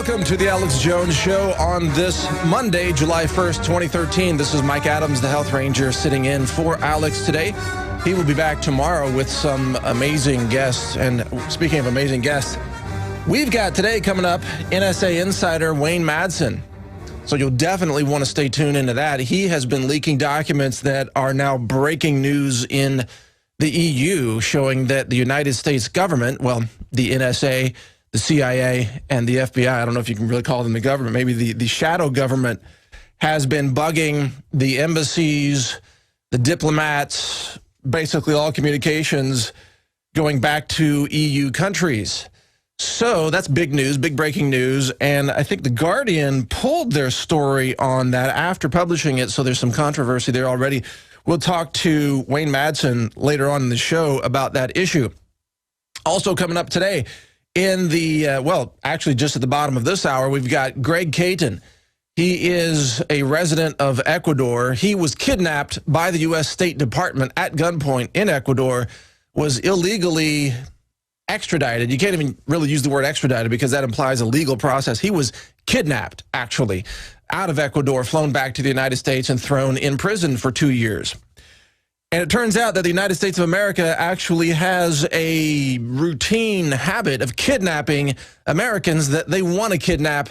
Welcome to the Alex Jones Show on this Monday, July 1st, 2013. This is Mike Adams, the Health Ranger, sitting in for Alex today. He will be back tomorrow with some amazing guests. And speaking of amazing guests, we've got today coming up NSA insider Wayne Madsen. So you'll definitely want to stay tuned into that. He has been leaking documents that are now breaking news in the EU, showing that the United States government, well, the NSA, the CIA, and the FBI, I don't know if you can really call them the government, maybe the shadow government, has been bugging the embassies, the diplomats, basically all communications going back to EU countries. So that's big news, big breaking news, and I think The Guardian pulled their story on that after publishing it, so there's some controversy there already. We'll talk to Wayne Madsen later on in the show about that issue. Also coming up today, in the, well, actually just at the bottom of this hour, we've got Greg Caton. He is a resident of Ecuador. He was kidnapped by the U.S. State Department at gunpoint in Ecuador, was illegally extradited. You can't even really use the word extradited because that implies a legal process. He was kidnapped, actually, out of Ecuador, flown back to the United States and thrown in prison for 2 years. And it turns out that the United States of America actually has a routine habit of kidnapping Americans that they want to kidnap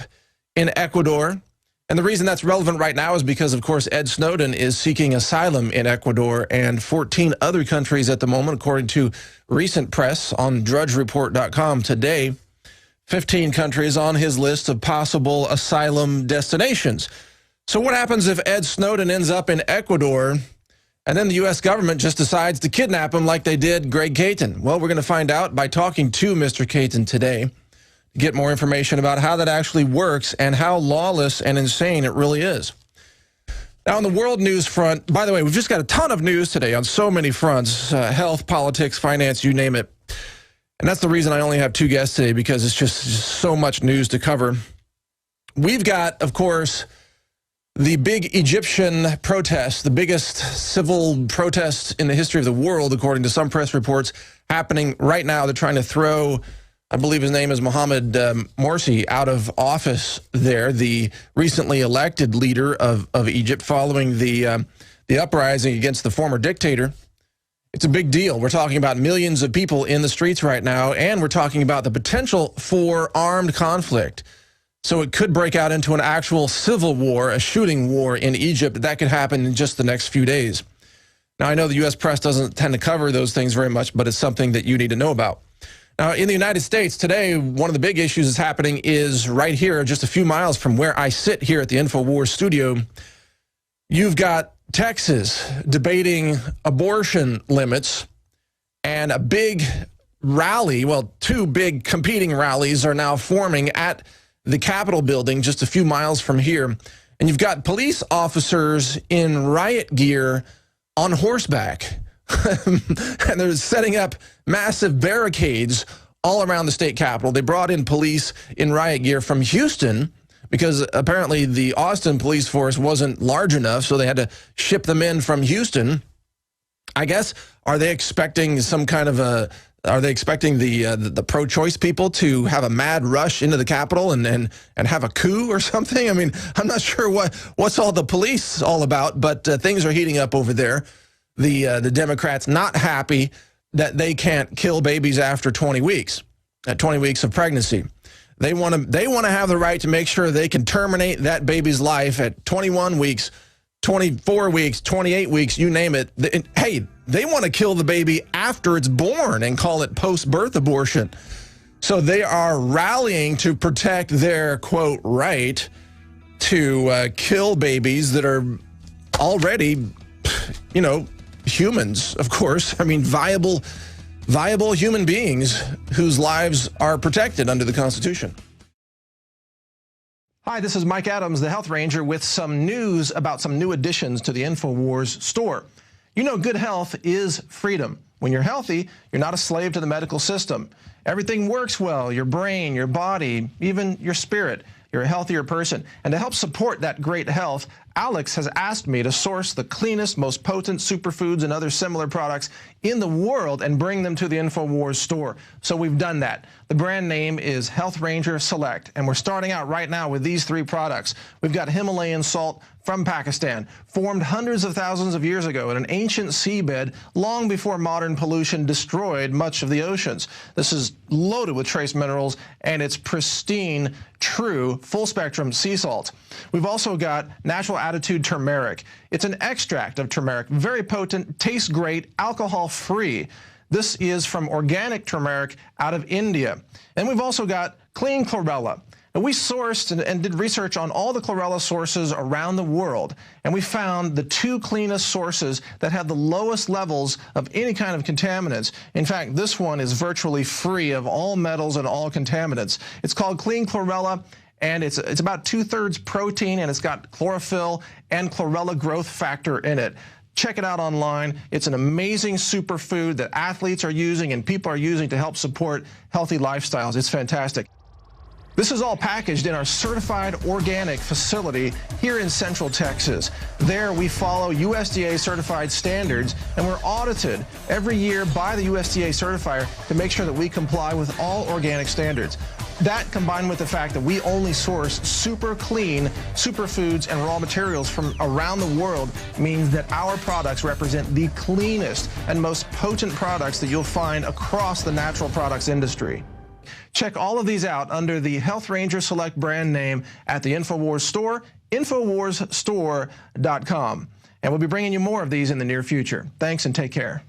in Ecuador. And the reason that's relevant right now is because, of course, Ed Snowden is seeking asylum in Ecuador and 14 other countries at the moment, according to recent press on drudgereport.com today. 15 countries on his list of possible asylum destinations. So what happens if Ed Snowden ends up in Ecuador and then the U.S. government just decides to kidnap him like they did Greg Caton? Well, we're going to find out by talking to Mr. Caton today to get more information about how that actually works and how lawless and insane it really is. Now, on the world news front, by the way, we've just got a ton of news today on so many fronts, health, politics, finance, you name it. And that's the reason I only have two guests today, because it's just so much news to cover. We've got, of course, the big Egyptian protest, the biggest civil protest in the history of the world, according to some press reports, happening right now. They're trying to throw, I believe his name is Mohamed Morsi, out of office there, the recently elected leader of Egypt, following the uprising against the former dictator. It's a big deal. We're talking about millions of people in the streets right now, and we're talking about the potential for armed conflict. So it could break out into an actual civil war, a shooting war in Egypt. That could happen in just the next few days. Now, I know the U.S. press doesn't tend to cover those things very much, but it's something that you need to know about. Now, in the United States today, one of the big issues that's happening is right here, just a few miles from where I sit here at the InfoWars studio. You've got Texas debating abortion limits, and a big rally, well, two big competing rallies are now forming at the Capitol building just a few miles from here. And you've got police officers in riot gear on horseback. And they're setting up massive barricades all around the state capitol. They brought in police in riot gear from Houston because apparently the Austin police force wasn't large enough, so they had to ship them in from Houston. I guess, are they expecting some kind of a, are they expecting the pro-choice people to have a mad rush into the Capitol and have a coup or something? I mean, I'm not sure what's all the police all about, but things are heating up over there. The Democrats not happy that they can't kill babies after 20 weeks, at 20 weeks of pregnancy. They want to have the right to make sure they can terminate that baby's life at 21 weeks, 24 weeks, 28 weeks, you name it. Hey, they want to kill the baby after it's born and call it post-birth abortion. So they are rallying to protect their, quote, right to kill babies that are already, you know, humans, of course. I mean, viable human beings whose lives are protected under the Constitution. Hi, this is Mike Adams, the Health Ranger, with some news about some new additions to the InfoWars store. You know, good health is freedom. When you're healthy, you're not a slave to the medical system. Everything works well, your brain, your body, even your spirit. You're a healthier person. And to help support that great health, Alex has asked me to source the cleanest, most potent superfoods and other similar products in the world and bring them to the InfoWars store. So we've done that. The brand name is Health Ranger Select, and we're starting out right now with these 3 products. We've got Himalayan salt from Pakistan, formed hundreds of thousands of years ago in an ancient seabed long before modern pollution destroyed much of the oceans. This is loaded with trace minerals, and it's pristine, true, full-spectrum sea salt. We've also got Natural Attitude Turmeric. It's an extract of turmeric, very potent, tastes great, alcohol-free. This is from organic turmeric out of India. And we've also got Clean Chlorella. And we sourced and did research on all the chlorella sources around the world, and we found the 2 cleanest sources that have the lowest levels of any kind of contaminants. In fact, this one is virtually free of all metals and all contaminants. It's called Clean Chlorella, and it's about 2/3 protein, and it's got chlorophyll and chlorella growth factor in it. Check it out online. It's an amazing superfood that athletes are using and people are using to help support healthy lifestyles. It's fantastic. This is all packaged in our certified organic facility here in Central Texas. There we follow USDA certified standards, and we're audited every year by the USDA certifier to make sure that we comply with all organic standards. That, combined with the fact that we only source super clean superfoods and raw materials from around the world, means that our products represent the cleanest and most potent products that you'll find across the natural products industry. Check all of these out under the Health Ranger Select brand name at the InfoWars store, InfoWarsStore.com. And we'll be bringing you more of these in the near future. Thanks and take care.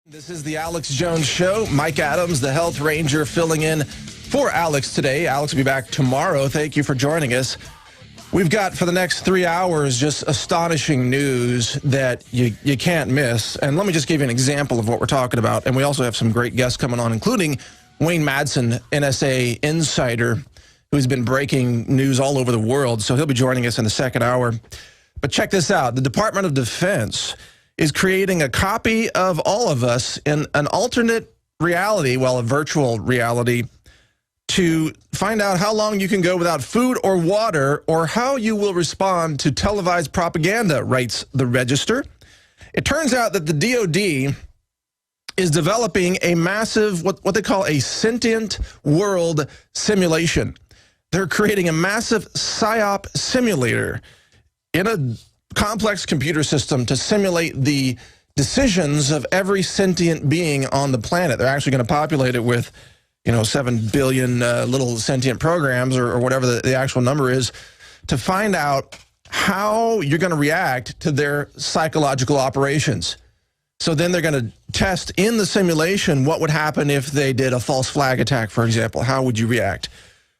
This is the Alex Jones Show. Mike Adams, the Health Ranger, filling in for Alex today. Alex will be back tomorrow. Thank you for joining us. We've got for the next 3 hours just astonishing news that you can't miss. And let me just give you an example of what we're talking about. And we also have some great guests coming on, including Wayne Madsen, NSA insider, who's been breaking news all over the world. So he'll be joining us in the second hour. But check this out. The Department of Defense is creating a copy of all of us in an alternate reality, well, a virtual reality, to find out how long you can go without food or water, or how you will respond to televised propaganda, writes the Register. It turns out that the DOD is developing a massive, what they call a sentient world simulation. They're creating a massive PSYOP simulator in a complex computer system to simulate the decisions of every sentient being on the planet. They're actually going to populate it with, 7 billion little sentient programs or whatever the actual number is, to find out how you're going to react to their psychological operations. So then they're going to test in the simulation what would happen if they did a false flag attack, for example. How would you react?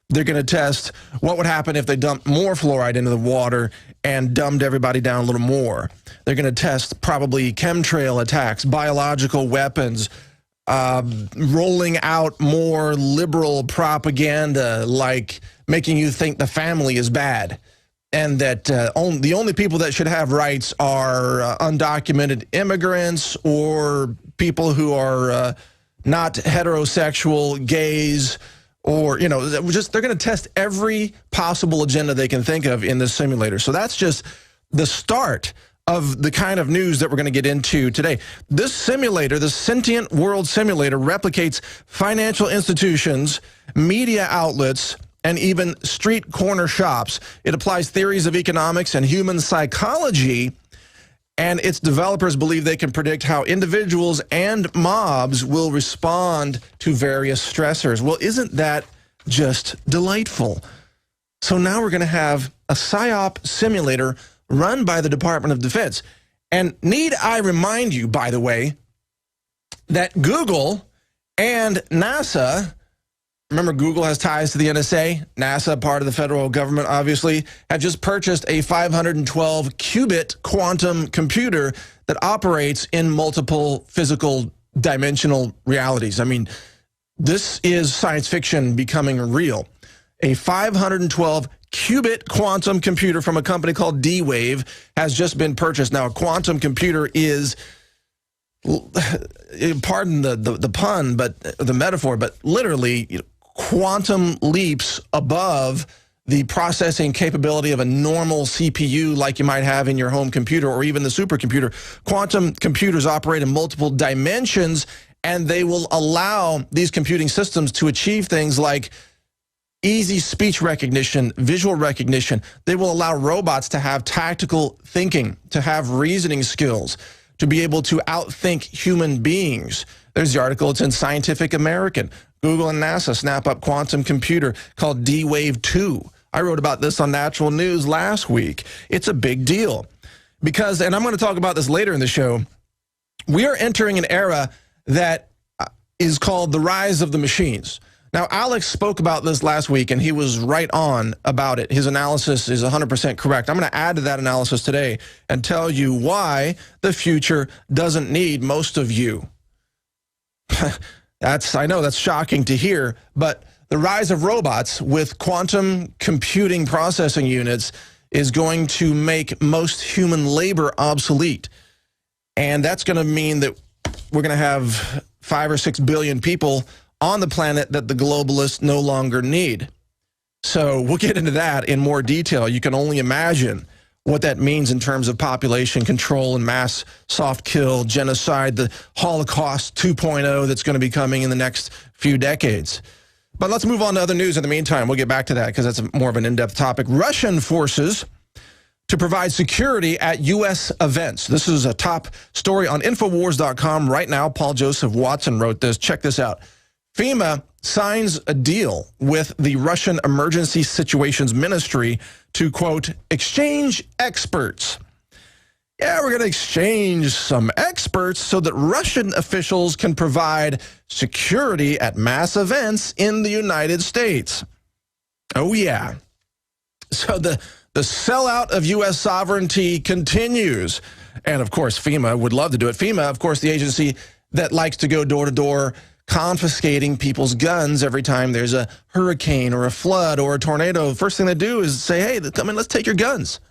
They're going to test what would happen if they dumped more fluoride into the water and dumbed everybody down a little more. They're going to test probably chemtrail attacks, biological weapons, rolling out more liberal propaganda, like making you think the family is bad, and that the only people that should have rights are undocumented immigrants or people who are not heterosexual, gays, or, they're going to test every possible agenda they can think of in this simulator. So that's just the start of the kind of news that we're going to get into today. This simulator, the Sentient World Simulator, replicates financial institutions, media outlets, and even street corner shops. It applies theories of economics and human psychology, and its developers believe they can predict how individuals and mobs will respond to various stressors. Well, isn't that just delightful? So now we're going to have a PSYOP simulator run by the Department of Defense. And need I remind you, by the way, that Google and NASA, remember Google has ties to the NSA, NASA, part of the federal government, obviously, have just purchased a 512-qubit quantum computer that operates in multiple physical dimensional realities. I mean, this is science fiction becoming real. A 512-qubit quantum computer from a company called D-Wave has just been purchased. Now, a quantum computer is, pardon the pun, but the metaphor, but literally quantum leaps above the processing capability of a normal CPU like you might have in your home computer or even the supercomputer. Quantum computers operate in multiple dimensions, and they will allow these computing systems to achieve things like easy speech recognition, visual recognition. They will allow robots to have tactical thinking, to have reasoning skills, to be able to outthink human beings. There's the article. It's in Scientific American. Google and NASA snap up quantum computer called D-Wave 2. I wrote about this on Natural News last week. It's a big deal because, and I'm going to talk about this later in the show, we are entering an era that is called the rise of the machines. Now, Alex spoke about this last week, and he was right on about it. His analysis is 100% correct. I'm going to add to that analysis today and tell you why the future doesn't need most of you. I know that's shocking to hear, but the rise of robots with quantum computing processing units is going to make most human labor obsolete. And that's going to mean that we're going to have 5 or 6 billion people on the planet that the globalists no longer need. So we'll get into that in more detail. You can only imagine what that means in terms of population control and mass soft kill, genocide, the Holocaust 2.0 that's going to be coming in the next few decades. But let's move on to other news in the meantime. We'll get back to that because that's more of an in-depth topic. Russian forces to provide security at U.S. events. This is a top story on Infowars.com right now. Paul Joseph Watson wrote this. Check this out. FEMA signs a deal with the Russian Emergency Situations Ministry to, quote, exchange experts. Yeah, we're going to exchange some experts so that Russian officials can provide security at mass events in the United States. Oh, yeah. So the sellout of U.S. sovereignty continues. And, of course, FEMA would love to do it. FEMA, of course, the agency that likes to go door to door confiscating people's guns every time there's a hurricane or a flood or a tornado. First thing they do is say, hey, come in, let's take your guns.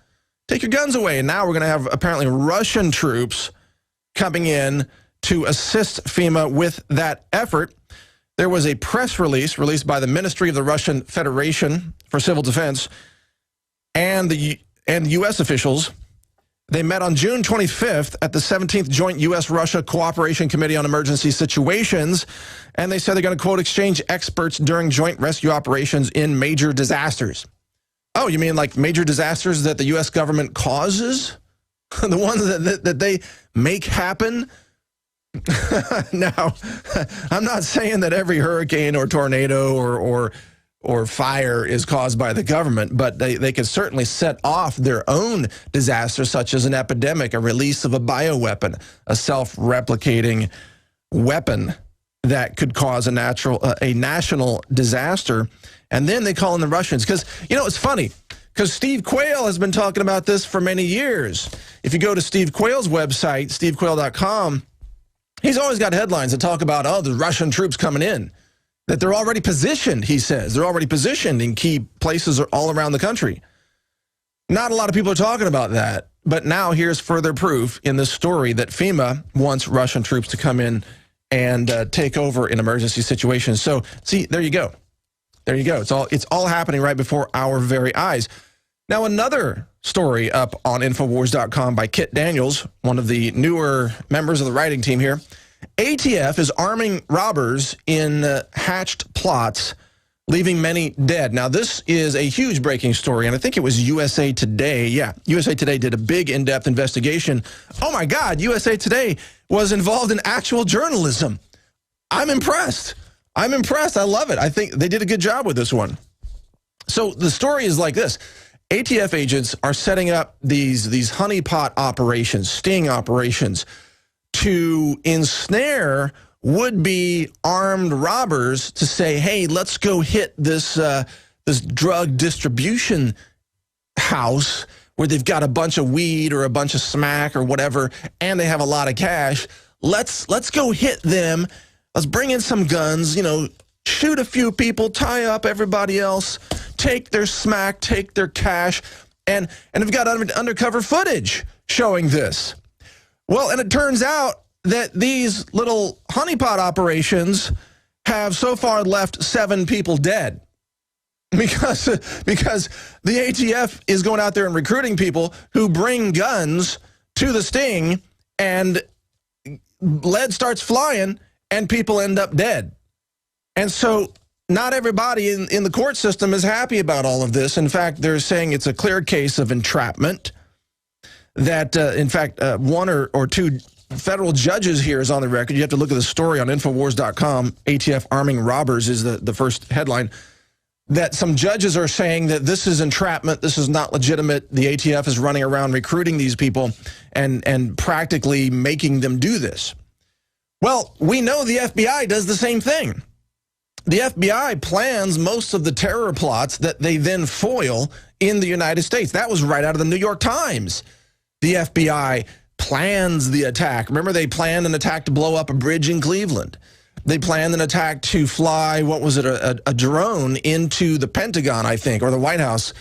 Take your guns away. And now we're going to have apparently Russian troops coming in to assist FEMA with that effort. There was a press release released by the Ministry of the Russian Federation for Civil Defense and the U.S. officials. They met on June 25th at the 17th Joint U.S.-Russia Cooperation Committee on Emergency Situations, and they said they're going to, quote, exchange experts during joint rescue operations in major disasters. Oh, you mean like major disasters that the U.S. government causes? The ones that they make happen? Now, I'm not saying that every hurricane or tornado or fire is caused by the government, but they could certainly set off their own disasters, such as an epidemic, a release of a bioweapon, a self-replicating weapon that could cause a national disaster. And then they call in the Russians. Because, you know, it's funny, because Steve Quayle has been talking about this for many years. If you go to Steve Quayle's website, stevequayle.com, he's always got headlines that talk about, oh, the Russian troops coming in. That they're already positioned, he says. They're already positioned in key places all around the country. Not a lot of people are talking about that. But now here's further proof in this story that FEMA wants Russian troops to come in and take over in emergency situations. So, see, there you go. There you go. It's all happening right before our very eyes. Now, another story up on Infowars.com by Kit Daniels, one of the newer members of the writing team here. ATF is arming robbers in hatched plots, leaving many dead. Now, this is a huge breaking story, and I think it was USA Today. Yeah, USA Today did a big in-depth investigation. Oh, my God, USA Today was involved in actual journalism. I'm impressed. I'm impressed. I love it. I think they did a good job with this one. So the story is like this. ATF agents are setting up these honeypot operations, sting operations, to ensnare would-be armed robbers to say, hey, let's go hit this drug distribution house where they've got a bunch of weed or a bunch of smack or whatever, and they have a lot of cash. Let's go hit them. Let's bring in some guns, you know, shoot a few people, tie up everybody else, take their smack, take their cash, and we've got undercover footage showing this. Well, and it turns out that these little honeypot operations have so far left 7 people dead. because the ATF is going out there and recruiting people who bring guns to the sting, and lead starts flying, and people end up dead. And so not everybody in the court system is happy about all of this. In fact, they're saying it's a clear case of entrapment, that, in fact, one or two federal judges here is on the record. You have to look at the story on Infowars.com. ATF arming robbers is the first headline. That some judges are saying that this is entrapment, this is not legitimate. The ATF is running around recruiting these people and practically making them do this. Well, we know the FBI does the same thing. The FBI plans most of the terror plots that they then foil in the United States. That was right out of the New York Times. The FBI plans the attack. Remember, they planned an attack to blow up a bridge in Cleveland. They planned an attack to fly, what was it, a drone into the Pentagon, I think, or the White House.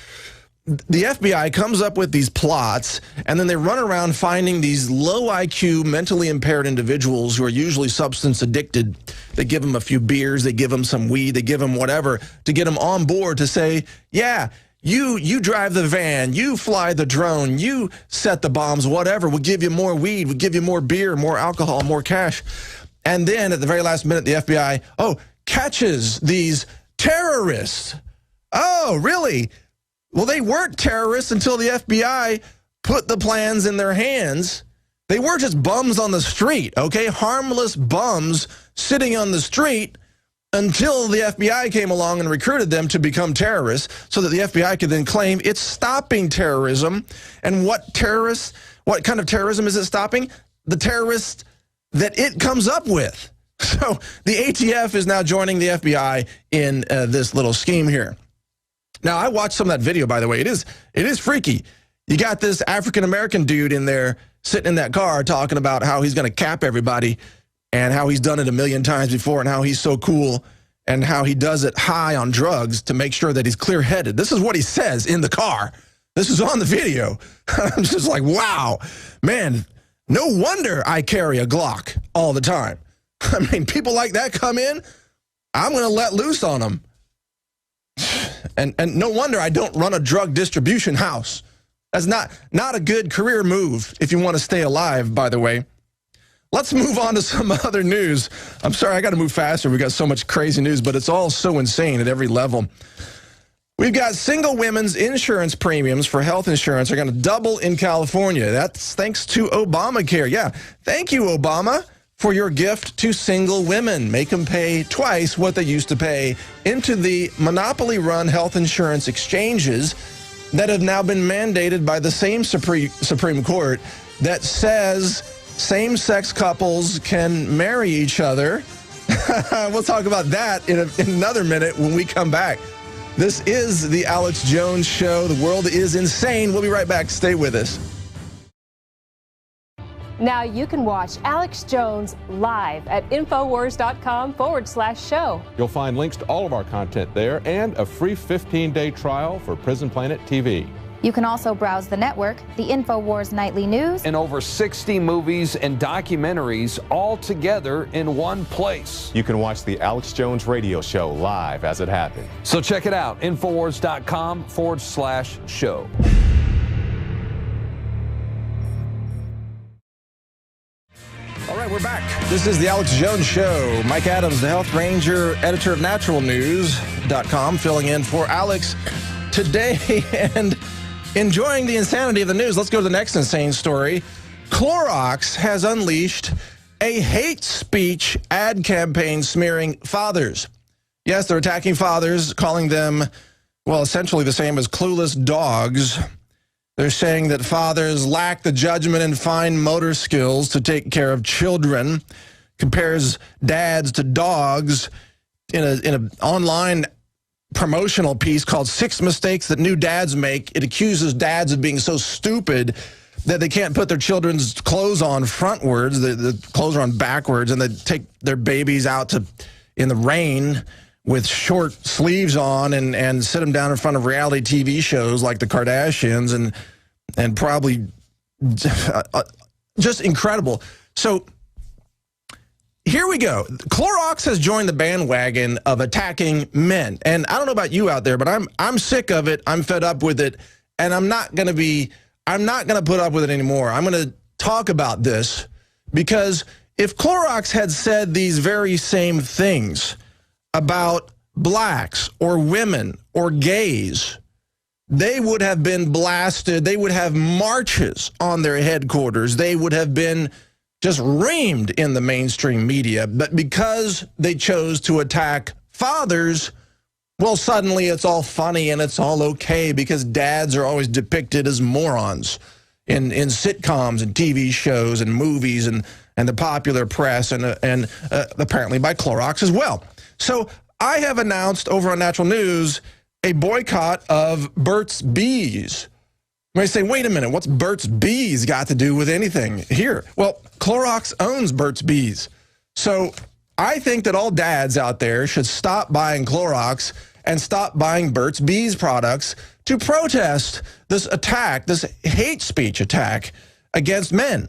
The FBI comes up with these plots, and then they run around finding these low IQ, mentally impaired individuals who are usually substance addicted. They give them a few beers, they give them some weed, they give them whatever to get them on board to say, yeah, you drive the van, you fly the drone, you set the bombs, whatever. We'll give you more weed, we'll give you more beer, more alcohol, more cash. And then at the very last minute, the FBI, catches these terrorists. Oh, really? Well, they weren't terrorists until the FBI put the plans in their hands. They were just bums on the street, okay? Harmless bums sitting on the street until the FBI came along and recruited them to become terrorists so that the FBI could then claim it's stopping terrorism. And what kind of terrorism is it stopping? The terrorists that it comes up with. So the ATF is now joining the FBI in this little scheme here. Now, I watched some of that video, by the way. It is freaky. You got this African-American dude in there sitting in that car talking about how he's going to cap everybody and how he's done it a million times before and how he's so cool and how he does it high on drugs to make sure that he's clear-headed. This is what he says in the car. This is on the video. I'm just like, wow, man, no wonder I carry a Glock all the time. I mean, people like that come in, I'm going to let loose on them. And no wonder I don't run a drug distribution house. That's not a good career move if you want to stay alive, by the way. Let's move on to some other news. I'm sorry, I got to move faster. We've got so much crazy news, but it's all so insane at every level. We've got single women's insurance premiums for health insurance are going to double in California. That's thanks to Obamacare. Yeah, thank you, Obama, for your gift to single women. Make them pay twice what they used to pay into the monopoly-run health insurance exchanges that have now been mandated by the same Supreme Court that says same-sex couples can marry each other. We'll talk about that in another minute when we come back. This is the Alex Jones Show. The world is insane. We'll be right back. Stay with us. Now you can watch Alex Jones live at Infowars.com/show. You'll find links to all of our content there and a free 15-day trial for Prison Planet TV. You can also browse the network, the Infowars Nightly News, and over 60 movies and documentaries all together in one place. You can watch the Alex Jones Radio Show live as it happens. So check it out, Infowars.com/show. All right, we're back. This is the Alex Jones Show. Mike Adams, the Health Ranger, editor of naturalnews.com, filling in for Alex today and enjoying the insanity of the news. Let's go to the next insane story. Clorox has unleashed a hate speech ad campaign smearing fathers. Yes, they're attacking fathers, calling them, well, essentially the same as clueless dogs. They're saying that fathers lack the judgment and fine motor skills to take care of children, compares dads to dogs in an online promotional piece called 6 Mistakes That New Dads Make. It accuses dads of being so stupid that they can't put their children's clothes on frontwards. The clothes are on backwards, and they take their babies out in the rain with short sleeves on and sit them down in front of reality TV shows like the Kardashians and probably just incredible. So here we go. Clorox has joined the bandwagon of attacking men. And I don't know about you out there, but I'm sick of it. I'm fed up with it. And I'm not going to put up with it anymore. I'm going to talk about this because if Clorox had said these very same things about blacks or women or gays, they would have been blasted. They would have marches on their headquarters. They would have been just reamed in the mainstream media. But because they chose to attack fathers, well, suddenly it's all funny and it's all okay because dads are always depicted as morons in sitcoms and TV shows and movies and the popular press and apparently by Clorox as well. So I have announced over on Natural News a boycott of Burt's Bees. You may say, wait a minute, what's Burt's Bees got to do with anything here? Well, Clorox owns Burt's Bees. So I think that all dads out there should stop buying Clorox and stop buying Burt's Bees products to protest this attack, this hate speech attack against men.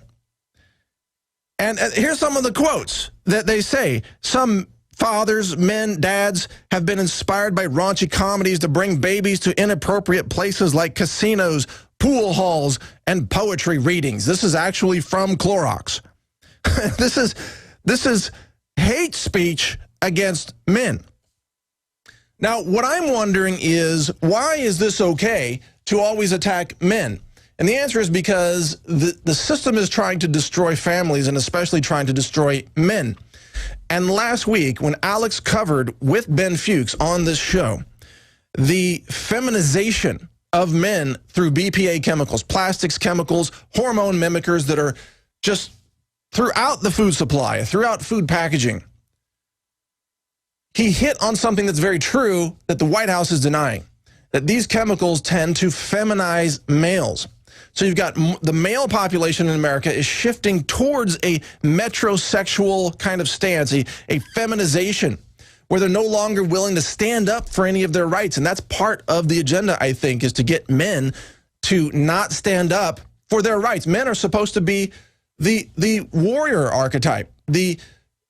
And here's some of the quotes that they say. Some fathers, men, dads have been inspired by raunchy comedies to bring babies to inappropriate places like casinos, pool halls, and poetry readings. This is actually from Clorox. This is hate speech against men. Now, what I'm wondering is, why is this okay to always attack men? And the answer is because the system is trying to destroy families and especially trying to destroy men. And last week, when Alex covered with Ben Fuchs on this show, the feminization of men through BPA chemicals, plastics, chemicals, hormone mimickers that are just throughout the food supply, throughout food packaging, he hit on something that's very true that the White House is denying, that these chemicals tend to feminize males. So you've got the male population in America is shifting towards a metrosexual kind of stance, a feminization, where they're no longer willing to stand up for any of their rights. And that's part of the agenda, I think, is to get men to not stand up for their rights. Men are supposed to be the warrior archetype, the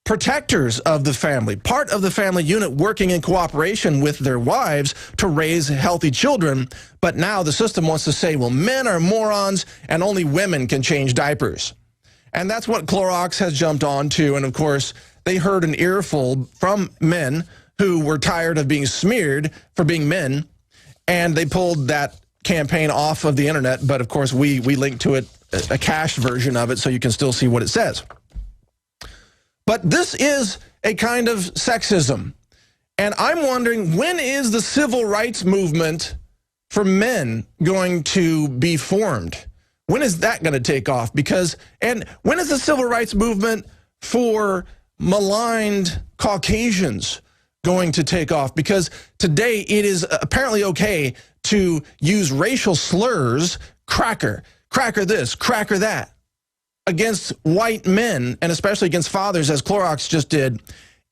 protectors of the family, part of the family unit working in cooperation with their wives to raise healthy children. But now the system wants to say, well, men are morons and only women can change diapers. And that's what Clorox has jumped on to. And of course, they heard an earful from men who were tired of being smeared for being men. And they pulled that campaign off of the internet. But of course, we linked to it, a cached version of it, so you can still see what it says. But this is a kind of sexism. And I'm wondering, when is the civil rights movement for men going to be formed? When is that going to take off? And when is the civil rights movement for maligned Caucasians going to take off? Because today it is apparently okay to use racial slurs, cracker this, cracker that, against white men, and especially against fathers, as Clorox just did.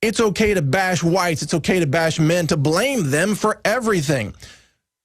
It's okay to bash whites. It's okay to bash men, to blame them for everything.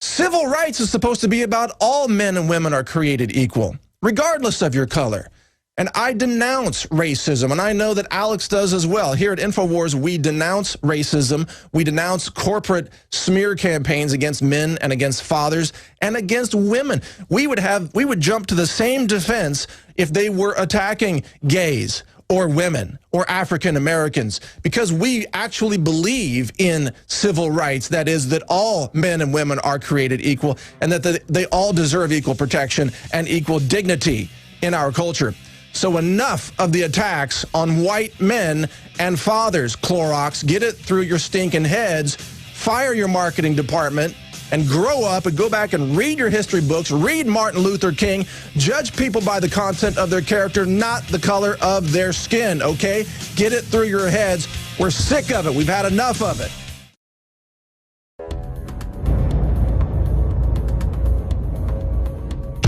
Civil rights is supposed to be about all men and women are created equal, regardless of your color. And I denounce racism, and I know that Alex does as well. Here at InfoWars, we denounce racism. We denounce corporate smear campaigns against men and against fathers and against women. We would jump to the same defense if they were attacking gays or women or African Americans, because we actually believe in civil rights. That is, that all men and women are created equal and that they all deserve equal protection and equal dignity in our culture. So enough of the attacks on white men and fathers, Clorox. Get it through your stinking heads. Fire your marketing department and grow up and go back and read your history books. Read Martin Luther King. Judge people by the content of their character, not the color of their skin, okay? Get it through your heads. We're sick of it. We've had enough of it.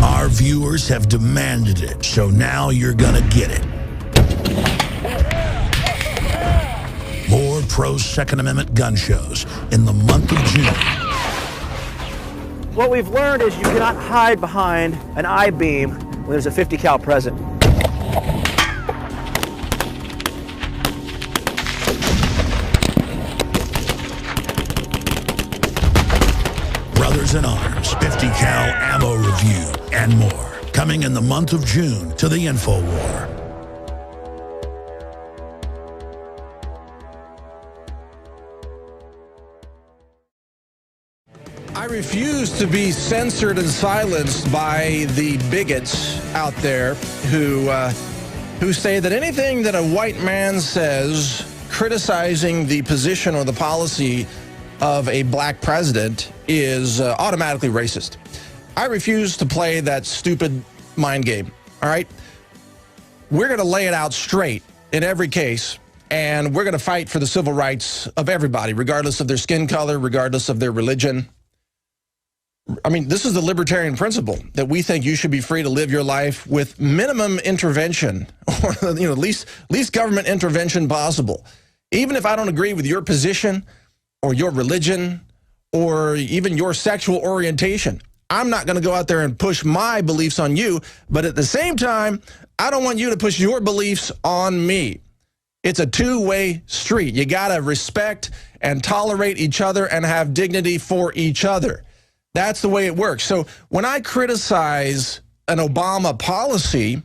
Our viewers have demanded it, so now you're gonna get it. More pro-Second Amendment gun shows in the month of June. What we've learned is you cannot hide behind an I-beam when there's a .50 cal present. Brothers in Arms, 50 cal ammo review, and more. Coming in the month of June to the InfoWar. I refuse to be censored and silenced by the bigots out there who say that anything that a white man says criticizing the position or the policy of a black president is automatically racist. I refuse to play that stupid mind game, all right? We're going to lay it out straight in every case, and we're going to fight for the civil rights of everybody, regardless of their skin color, regardless of their religion. I mean, this is the libertarian principle, that we think you should be free to live your life with minimum intervention, or least government intervention possible. Even if I don't agree with your position or your religion or even your sexual orientation, I'm not going to go out there and push my beliefs on you, but at the same time, I don't want you to push your beliefs on me. It's a two-way street. You got to respect and tolerate each other and have dignity for each other. That's the way it works. So when I criticize an Obama policy,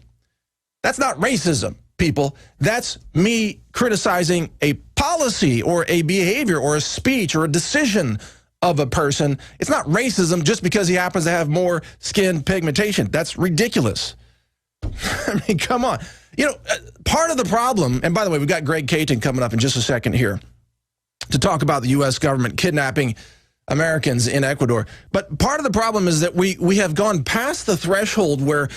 that's not racism, people. That's me criticizing a policy or a behavior or a speech or a decision of a person. It's not racism just because he happens to have more skin pigmentation. That's ridiculous. I mean, come on. Part of the problem, and by the way, we've got Greg Caton coming up in just a second here to talk about the U.S. government kidnapping Americans in Ecuador. But part of the problem is that we have gone past the threshold where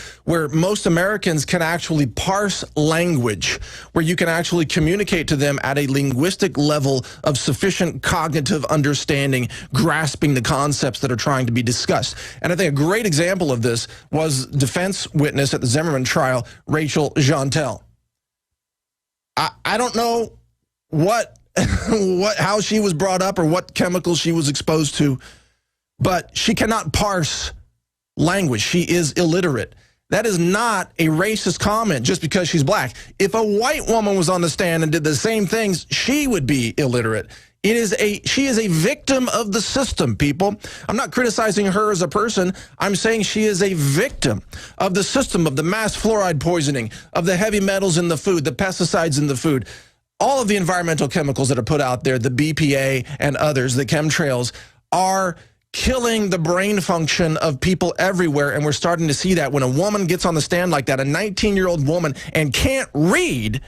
most Americans can actually parse language, where you can actually communicate to them at a linguistic level of sufficient cognitive understanding, grasping the concepts that are trying to be discussed. And I think a great example of this was defense witness at the Zimmerman trial, Rachel Jeantel. I don't know how she was brought up or what chemicals she was exposed to, but she cannot parse language. She is illiterate. That is not a racist comment just because she's black. If a white woman was on the stand and did the same things, she would be illiterate. She is a victim of the system, people. I'm not criticizing her as a person. I'm saying she is a victim of the system, of the mass fluoride poisoning, of the heavy metals in the food, the pesticides in the food. All of the environmental chemicals that are put out there, the BPA and others, the chemtrails, are killing the brain function of people everywhere, and we're starting to see that when a woman gets on the stand like that, a 19-year-old woman, and can't read,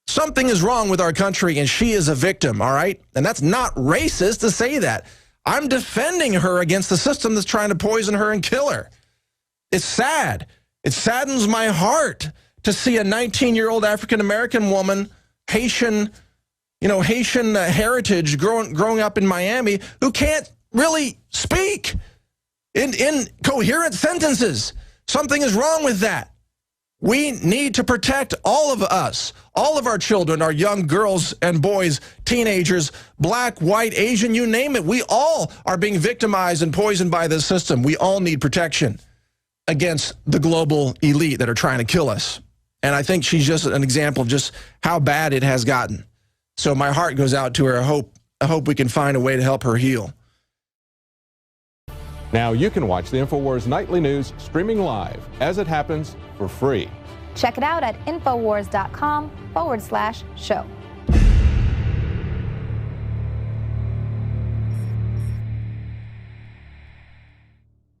something is wrong with our country, and she is a victim, all right? And that's not racist to say that. I'm defending her against the system that's trying to poison her and kill her. It's sad. It saddens my heart to see a 19-year-old African-American woman, Haitian heritage, growing up in Miami, who can't really speak in coherent sentences. Something is wrong with that. We need to protect all of us, all of our children, our young girls and boys, teenagers, black, white, Asian, you name it. We all are being victimized and poisoned by this system. We all need protection against the global elite that are trying to kill us. And I think she's just an example of just how bad it has gotten. So my heart goes out to her. I hope we can find a way to help her heal. Now you can watch the InfoWars Nightly News streaming live as it happens for free. Check it out at Infowars.com/show.